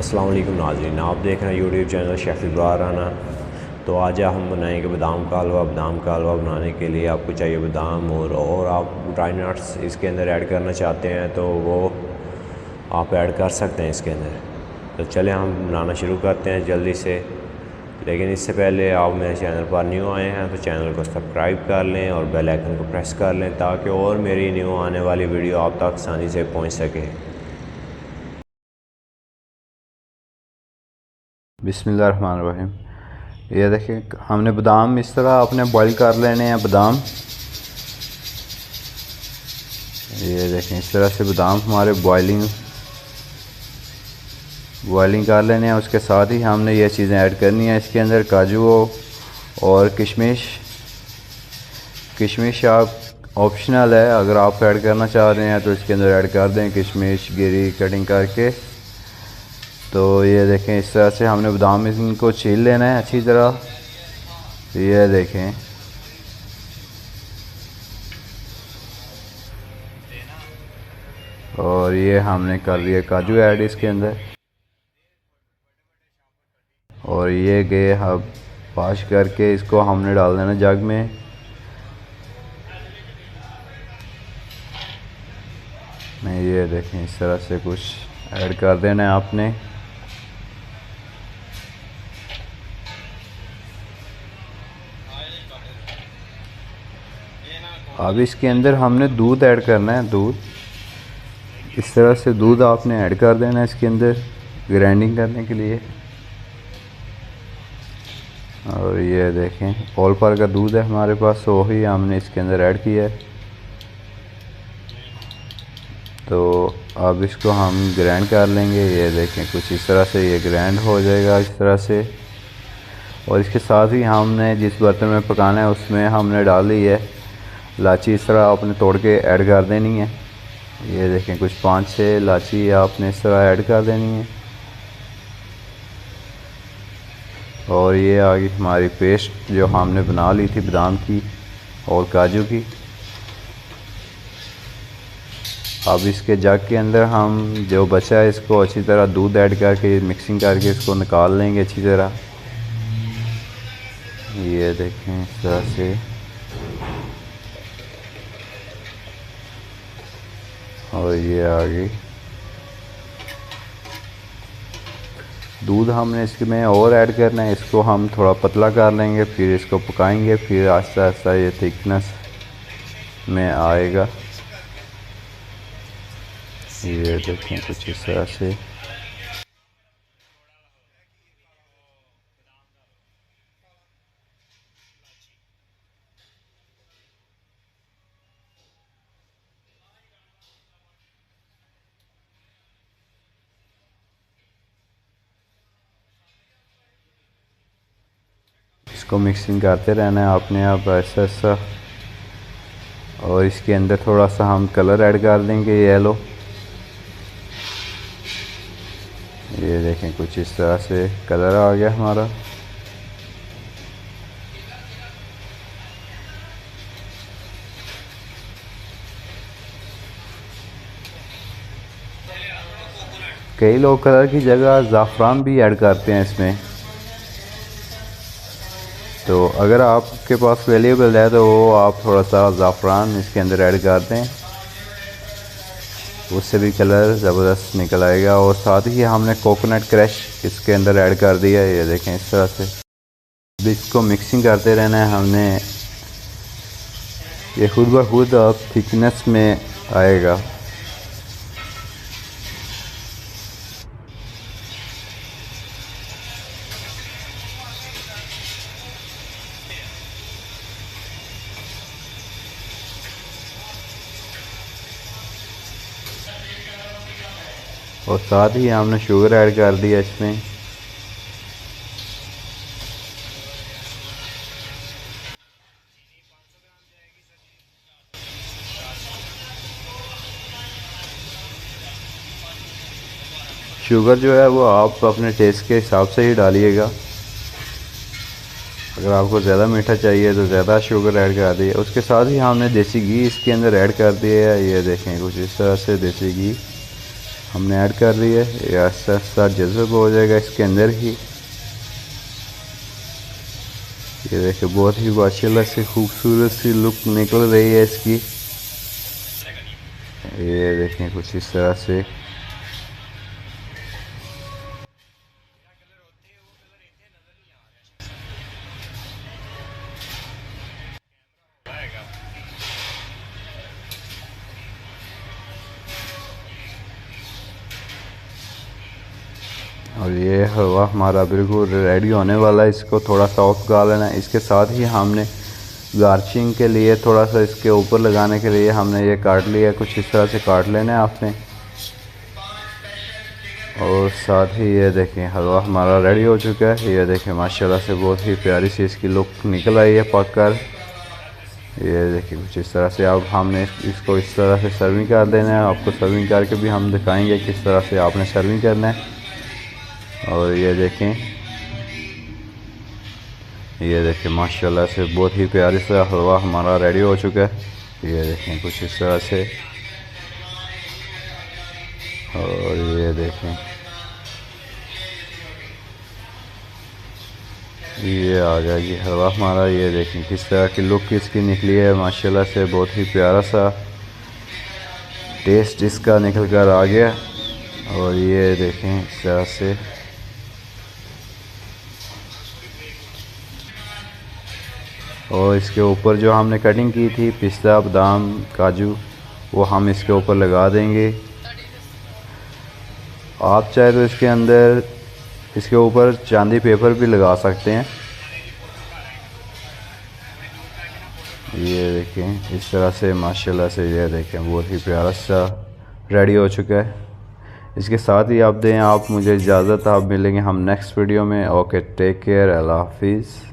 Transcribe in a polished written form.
अस्सलाम वालेकुम नाज़रीन, आप देख रहे हैं YouTube channel chef Ibrar Rana. तो आज हम बनाएंगे बादाम का हलवा। बादाम का हलवा बनाने के लिए आपको चाहिए बादाम और आप ड्राई नट्स इसके अंदर ऐड करना चाहते हैं तो वो आप ऐड कर सकते हैं इसके अंदर। तो चलें हम बनाना शुरू करते हैं जल्दी से। लेकिन इससे पहले आप मेरे चैनल पर न्यू आए हैं तो चैनल को सब्सक्राइब कर लें और बेल आइकन को प्रेस कर लें ताकि और मेरी न्यू आने वाली वीडियो आप तक आसानी से पहुँच सके। बिस्मिल्लाहिर्रहमानिर्रहीम। ये देखिए हमने बादाम इस तरह अपने बॉईल कर लेने हैं। बादाम ये देखें इस तरह से बादाम हमारे बॉइलिंग कर लेने हैं। उसके साथ ही हमने ये चीज़ें ऐड करनी है इसके अंदर, काजू और किशमिश आप ऑप्शनल है, अगर आप ऐड करना चाह रहे हैं तो इसके अंदर ऐड कर दें किशमिश गिरी कटिंग करके। तो ये देखें इस तरह से हमने बादाम इनको छील लेना है अच्छी तरह। ये देखें और ये हमने कर लिया काजू ऐड इसके अंदर और ये गए अब वॉश करके इसको हमने डाल देना जग में। ये देखें इस तरह से कुछ ऐड कर देना है आपने। अब इसके अंदर हमने दूध ऐड करना है। दूध इस तरह से दूध आपने ऐड कर देना है इसके अंदर ग्राइंडिंग करने के लिए। और ये देखें ऑल पर का दूध है हमारे पास, तो वही हमने इसके अंदर ऐड किया है। तो अब इसको हम ग्राइंड कर लेंगे। ये देखें कुछ इस तरह से ये ग्राइंड हो जाएगा इस तरह से। और इसके साथ ही हमने जिस बर्तन में पकाना है उसमें हमने डाली है इलायची, इस तरह आपने तोड़ के ऐड कर देनी है। ये देखें कुछ 5-6 इलायची आपने इस तरह ऐड कर देनी है। और ये आ गई हमारी पेस्ट जो हमने बना ली थी बादाम की और काजू की। अब इसके जग के अंदर हम जो बचा है इसको अच्छी तरह दूध ऐड करके मिक्सिंग करके इसको निकाल लेंगे अच्छी तरह। ये देखें इस तरह से। और ये आ गई दूध हमने इसमें और ऐड करना है, इसको हम थोड़ा पतला कर लेंगे, फिर इसको पकाएंगे, फिर आहिस्ता आहिस्ता ये थिकनेस में आएगा। ये देखें कुछ इस तरह से। इसको मिक्सिंग करते रहना है आपने अब ऐसा ऐसा। और इसके अंदर थोड़ा सा हम कलर ऐड कर देंगे येलो। ये देखें कुछ इस तरह से कलर आ गया हमारा। कई लोग कलर की जगह ज़ाफ़रान भी ऐड करते हैं इसमें। तो अगर आपके पास अवेलेबल है तो वो आप थोड़ा सा ज़ाफ़रान इसके अंदर ऐड कर दें, उससे भी कलर ज़बरदस्त निकल आएगा। और साथ ही हमने कोकोनट क्रश इसके अंदर ऐड कर दिया है। ये देखें इस तरह से। अब इसको मिक्सिंग करते रहना है हमने। ये खुद ब खुद अब थिकनेस में आएगा। और साथ ही हमने शुगर ऐड कर दिया इसमें। शुगर जो है वो आप अपने टेस्ट के हिसाब से ही डालिएगा। अगर आपको ज़्यादा मीठा चाहिए तो ज़्यादा शुगर ऐड कर दिए। उसके साथ ही हमने देसी घी इसके अंदर ऐड कर दिया है। ये देखें कुछ इस तरह से देसी घी हमने ऐड कर दी है। ये आस्ता आस्ता जज़ब हो जाएगा इसके अंदर ही। ये देखिए बहुत ही माशाल्लाह से खूबसूरत सी लुक निकल रही है इसकी। ये देखें कुछ इस तरह से। और ये हलवा हमारा बिल्कुल रेडी होने वाला है। इसको थोड़ा सॉफ्ट कर लेना है। इसके साथ ही हमने गार्चिंग के लिए थोड़ा सा इसके ऊपर लगाने के लिए हमने ये काट लिया। कुछ इस तरह से काट लेना है आपने। और साथ ही ये देखें हलवा हमारा रेडी हो चुका है। ये देखें माशाल्लाह से बहुत ही प्यारी सी इसकी लुक निकल आई है पक कर। ये देखिए कुछ इस तरह से। अब हमने इसको इस तरह से सर्विंग कर देना है। आपको सर्विंग करके भी हम दिखाएंगे किस तरह से आपने सर्विंग करना है। और ये देखें माशाल्लाह से बहुत ही प्यारी सा हलवा हमारा रेडी हो चुका है। ये देखें कुछ इस तरह से। और ये देखें ये आ जाएगी हलवा हमारा। ये देखें किस तरह की लुक इसकी निकली है माशाल्लाह से। बहुत ही प्यारा सा टेस्ट इसका निकल कर आ गया। और ये देखें इस तरह से। और इसके ऊपर जो हमने कटिंग की थी पिस्ता बादाम काजू वो हम इसके ऊपर लगा देंगे। आप चाहे तो इसके अंदर इसके ऊपर चांदी पेपर भी लगा सकते हैं। ये देखें इस तरह से माशाल्लाह से। ये देखें बहुत ही प्यारा सा रेडी हो चुका है। इसके साथ ही आप दें आप मुझे इजाज़त। आप मिलेंगे हम नेक्स्ट वीडियो में। Okay take care. अल्लाह हाफिज़।